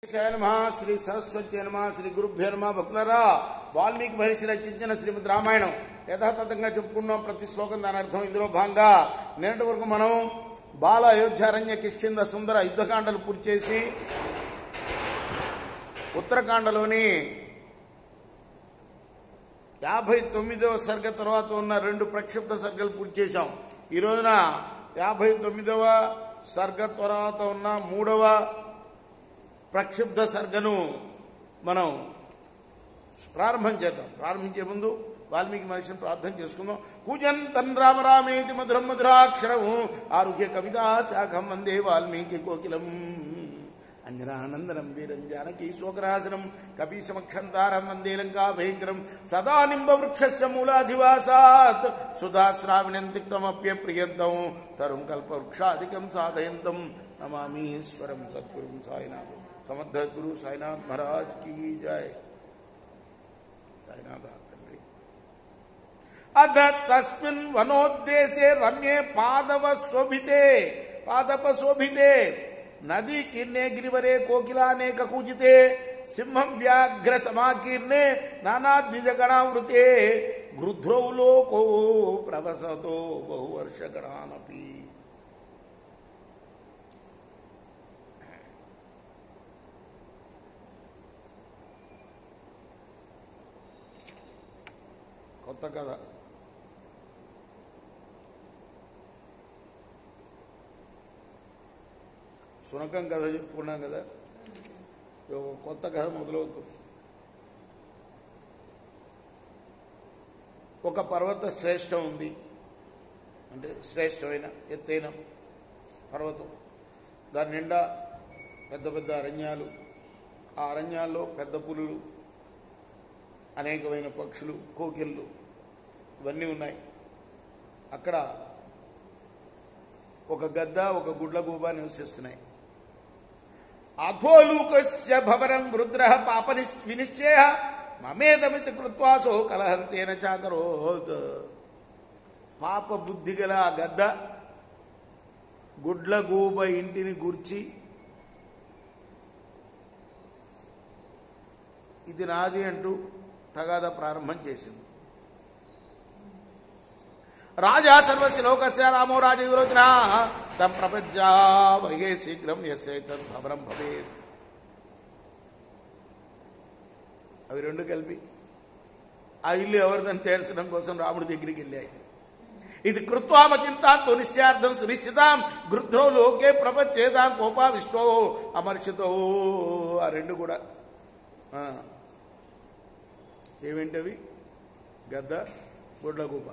శ్రీ సరస్వతి నమ శ్రీ గురుభ్యో నమ భక్తులరా వాల్మీకి మహర్షి రచించిన శ్రీమద్ రామాయణం యథాతథంగా చెప్పుకున్నాం. ప్రతి శ్లోకం దాని అర్థం. ఇందులో భాగంగా నిన్నటి వరకు మనం బాల అయోధ్యారణ్య కిష్కింద సుందర యుద్ధకాండలు పూర్తి చేసి ఉత్తరకాండలోని 59వ సర్గ తర్వాత ఉన్న 2 ప్రక్షిప్త సర్గలు పూర్తి చేశాం. ఈ రోజున 59వ సర్గ తర్వాత ఉన్న 3వ ప్రక్షిప్త సర్గను మనం ప్రారంభం చేద్దాం. ప్రారంభించే ముందు వాల్మీకి మహర్షిని ప్రార్థన చేసుకుందాం. కూజంతం రామ రామేతి మధురం మధురాక్షరం ఆరుహ్య కవితా శాఖం వందే వాల్మీకి కోకిలం అంజనానందనం వీరం జానకీ శోకరాసనం కపీశమక్షంతారం వందే లంకా భయంకరం సదా నింబ వృక్షస్య మూలాధివాసాత్ సుధాశ్రావిణం తిక్తమప్యప్రియంతం తరుం కల్పవృక్షాధికం సాధయంతం నమామీశ్వరం సద్గురుం సాయినాథ్ సమర్థ గురు సాయినాథ్ మహారాజ్ की जय. సాయినాథ తండ్రి. అధ తస్మిన్ వనోద్దేశే రమ్యే పాదప శోభితే నదీ కీర్ణే గిరివరే కోకిలానేక కూజితే సింహం వ్యాఘ్ర సమాకీర్ణే నానాద్విజగణావృతే గృధ్రౌ లోకో ప్రవసతో బహువర్షగణానపి. కొత్త కథ. శునకం కథ చెప్పుకున్నాం కదా, ఒక కొత్త కథ మొదలవుతుంది. ఒక పర్వత శ్రేష్టం ఉంది, అంటే శ్రేష్టమైన ఎత్తైన పర్వతం. దాని నిండా పెద్ద పెద్ద అరణ్యాలు, ఆ అరణ్యాల్లో పెద్ద పులులు, అనేకమైన పక్షులు, కోకిళ్ళు ఇవన్నీ ఉన్నాయి. అక్కడ ఒక గద్ద, ఒక గుడ్లగూబ నివసిస్తున్నాయి. అథోలూకస్య భవరం రుద్ర పాప వినిశ్చయ మమేదమితి కృత్వాసో కలహంతేన చాకరోత్. పాప బుద్ధి గల ఆ గద్ద గుడ్లగూబ ఇంటిని గూర్చి ఇది నాది అంటూ తగాద ప్రారంభం చేసింది. రాజా సర్వస్య లోకస్య రామో రాజ విరోచన తం ప్రపంచా వహే శీఘ్రం యస్యైతద్ భవనం భవేత్. అవి రెండు కలిపి ఆ ఇల్లు ఎవరిదని తేల్చడం కోసం రాముడి దగ్గరికి వెళ్ళాయి. ఇది కృత్వామచింతాంతో నిశ్చయార్థం సునిశ్చితాం గృధ్రో లోకే ప్రపంచేదాం కోపావిష్టో అమర్షితో. ఆ రెండు కూడా ఏమేంటవి? గద్ద, గుడ్లగూబ.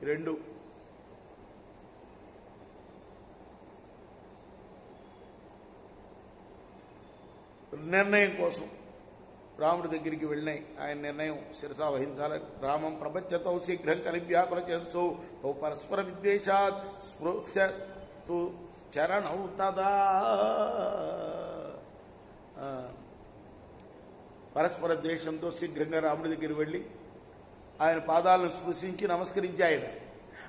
రెండు నిర్ణయం కోసం రాముడి దగ్గరికి వెళ్ళినాయి. ఆయన నిర్ణయం శిరసా వహించాలని. రామం ప్రపంచతో శీఘ్రం కలివ్యాకుల చేసు తో పరస్పర విద్వేషాత్ స్పృశ చరణౌ తదా. పరస్పర ద్వేషంతో శీఘ్రంగా రాముడి దగ్గర వెళ్ళి ఆయన పాదాలను స్పృశించి నమస్కరించాడు.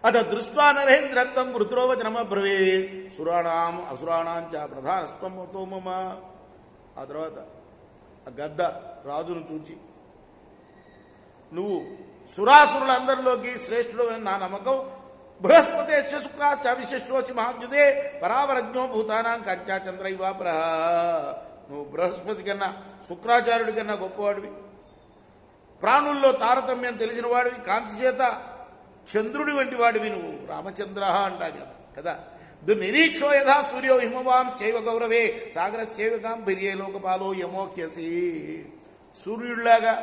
అత దృష్ట్వా నరేంద్రత్వం వృద్రోవచనమబ్రవే సురాణాం అసురాణాం చ ప్రధానస్త్వమతో మమ. ఆ తర్వాత ఆ గద్ద రాజును చూచి, నువ్వు సురాసురులందరిలోకి శ్రేష్ఠుడు అని నా నమ్మకం. బృహస్పతే శుక్రాశ విశిష్టోసి మహాద్యుదే పరావరజ్ఞో భూతానాం కంచాచంద్రైవాపర. నువ్వు బృహస్పతి కన్నా, శుక్రాచార్యుడి కన్నా గొప్పవాడివి, ప్రాణుల్లో తారతమ్యం తెలిసిన వాడివి, కాంతి చేత చంద్రుడి వంటి వాడివి నువ్వు. రామచంద్ర అంటా కదా. నిరీక్షో యథా సూర్యో హిమవాం శైవ గౌరవే సాగర సేవకాం బిర్యే లోకపాలో యమోఖ్యసి. సూర్యుడిలాగా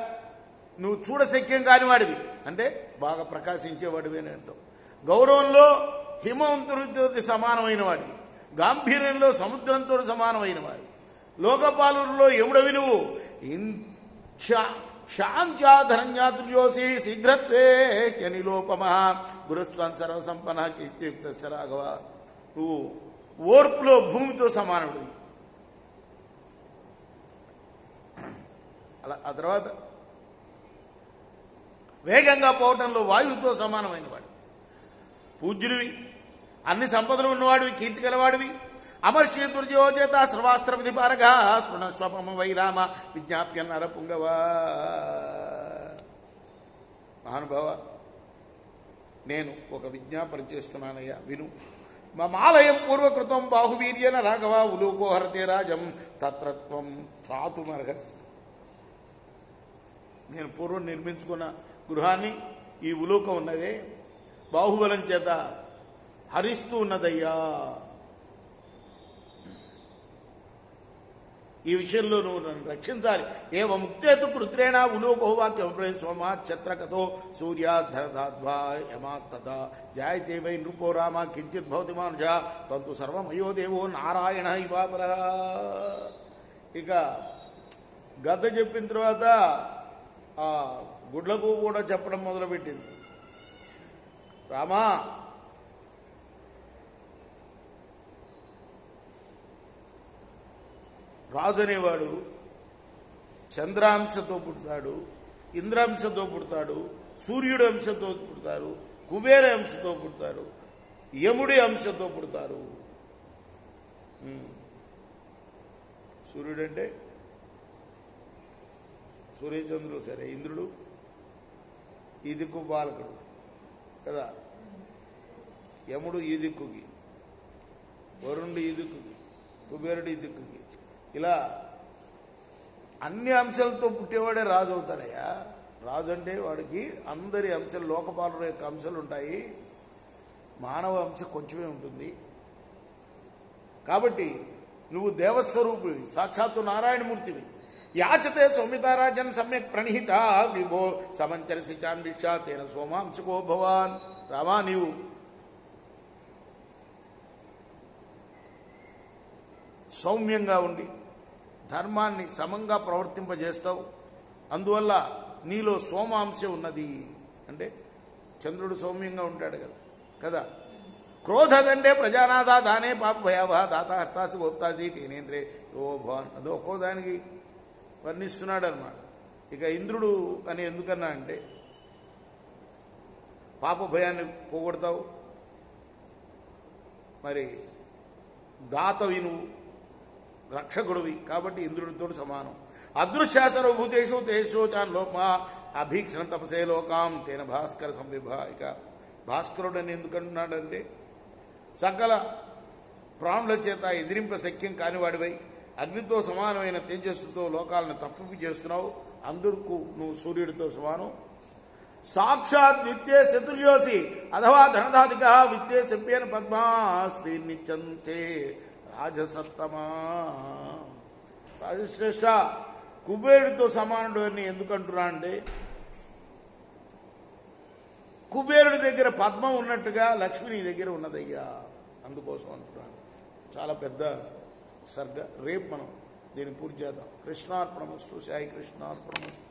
నువ్వు చూడశక్యం కాని వాడివి, అంటే బాగా ప్రకాశించేవాడివి అని అర్థం. గౌరవంలో హిమవంతుడితో సమానమైన వాడివి, గాంభీర్యంలో సముద్రంతో సమానమైన వాడివి, లోకపాలులో యముడవి నువ్వు. క్షాంచాధరణ్యాతుల్యోసి శీఘ్రత్వే హ్యనిలోపమ గురుస్వం సర్వసంపన్న కీర్తియుక్త రాఘవ. నువ్వు ఓర్పులో భూమితో సమానుడివి. అలా ఆ తర్వాత వేగంగా పోవటంలో వాయువుతో సమానమైన వాడు. పూజ్యుడివి, అన్ని సంపదలు ఉన్నవాడివి, కీర్తి గలవాడివి. అమర్షేతుర్జోచేత సర్వాస్త్ర విధిపారగా స్వప్రమ వైరామ విజ్ఞాప్య నరపుంగవ. మహానుభావ, నేను ఒక విజ్ఞాపన చేస్తున్నానయ్యా, విను. మమాలయం పూర్వకృతం బాహువీర్యన రాఘవ ఉలూకోహరతే రాజం తత్రత్వం త్రాతుమర్హసి. నేను పూర్వం నిర్మించుకున్న గృహాన్ని ఈ ఉలూక ఉన్నదే బాహుబలం చేత హరిస్తూ ఉన్నదయ్యా. ఈ విషయంలో నువ్వు నన్ను రక్షించాలి. ఏవ ముక్తేతు కృత్రేణ ఉలోకో వాక్యం సోమాఛత్రకతో సూర్యాధరధాద్వా యమాత్తత జాయతే వై నృపో రామ కించిత్ భవతి మానుష తంతు సర్వమయో దేవో నారాయణ ఇవాపర. ఇక గద్ద చెప్పిన తర్వాత ఆ గుడ్లకు కూడా చెప్పడం మొదలుపెట్టింది. రామా, రాజు అనేవాడు చంద్రాంశతో పుడతాడు, ఇంద్రాంశతో పుడతాడు, సూర్యుడి అంశతో పుడతారు, కుబేర అంశతో పుడతారు, యముడి అంశతో పుడతారు. సూర్యుడంటే సూర్యచంద్రుడు, సరే. ఇంద్రుడు ఈ దిక్కు బాలకుడు కదా, యముడు ఈ దిక్కుకి, వరుణుడు ఈ దిక్కుకి, కుబేరుడు ఈ దిక్కుకి. ఇలా అన్ని అంశాలతో పుట్టేవాడే రాజు అవుతాడయ్యా. రాజు అంటే వాడికి అందరి అంశాలు, లోకపాలుల యొక్క అంశాలు ఉంటాయి, మానవ అంశం కొంచెమే ఉంటుంది. కాబట్టి నువ్వు దేవస్వరూపివి, సాక్షాత్తు నారాయణమూర్తివి. యాచతే సౌమితారాజన్ సమ్యక్ ప్రణిహిత విభో సమంచరసి చాన్విషా తేన సోమాంశకో భవాన్. రామా, నీవు సౌమ్యంగా ఉండి ధర్మాన్ని సమంగా ప్రవర్తింపజేస్తావు. అందువల్ల నీలో సోమాంశం ఉన్నది. అంటే చంద్రుడు సౌమ్యంగా ఉంటాడు కదా. క్రోధదండే ప్రజానాథ దానే పాప భయావహ దాత హర్తాసి గోప్తాసి తేనేంద్రే ఓ భవాన్. అది ఒక్కో దానికి వర్ణిస్తున్నాడు అన్నమాట. ఇక ఇంద్రుడు అని ఎందుకన్నా అంటే పాప భయాన్ని పోగొడతావు, మరి దాతవి నువ్వు, రక్షకుడివి. కాబట్టి ఇంద్రుడితో సమానం. అదృశ్యాసర్వభూతేషు తేషోచాన్ లోపమా అభీక్షణ తపసే లోకాం తేన భాస్కర సంవిభ. ఇక భాస్కరుడు అని ఎందుకంటున్నాడంటే సకల ప్రాణుల చేత ఎదిరింప శక్యం కానివాడివై అగ్నితో సమానమైన తేజస్సుతో లోకాలను తప్పింపు చేస్తున్నావు. అందరికీ నువ్వు సూర్యుడితో సమానం. సాక్షాత్ విత్తే శత్రుయోసి అథవా ధనధాధిక విత్తే శంపేన పద్మా శ్రీనిత్యంతే రాజసత్తమా. రాజశ్రేష్ఠ, కుబేరుడితో సమానుడు అని ఎందుకంటున్నా అంటే కుబేరుడి దగ్గర పద్మం ఉన్నట్టుగా లక్ష్మి నీ దగ్గర ఉన్నదయ్యా, అందుకోసం అంటున్నాను. చాలా పెద్ద సర్గ. రేపు మనం దీన్ని పూర్తి చేద్దాం. కృష్ణార్పణమస్తు. సాయి కృష్ణార్పణమస్తు.